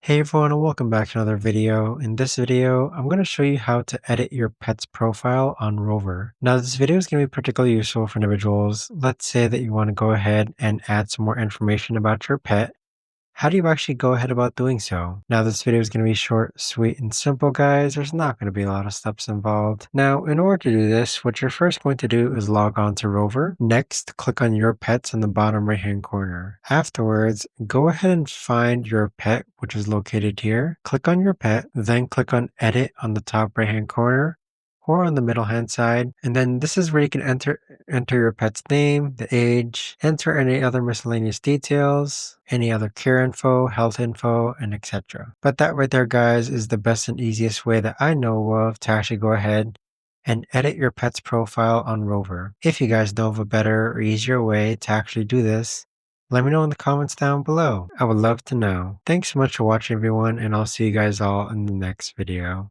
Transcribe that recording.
Hey everyone, and welcome back to another video. In this video, I'm going to show you how to edit your pet's profile on Rover. Now, this video is going to be particularly useful for individuals. Let's say that you want to go ahead and add some more information about your pet. How do you actually go ahead about doing so? Now, this video is going to be short, sweet, and simple, guys. There's not going to be a lot of steps involved. Now, in order to do this, what you're first going to do is log on to Rover. Next, click on your pets in the bottom right-hand corner. Afterwards, go ahead and find your pet, which is located here. Click on your pet, then click on Edit on the top right-hand corner, or on the middle hand side. And then this is where you can enter your pet's name, the age, enter any other miscellaneous details, any other care info, health info, and etc. But that right there, guys, is the best and easiest way that I know of to actually go ahead and edit your pet's profile on Rover. If you guys know of a better or easier way to actually do this, let me know in the comments down below. I would love to know. Thanks so much for watching, everyone, and I'll see you guys all in the next video.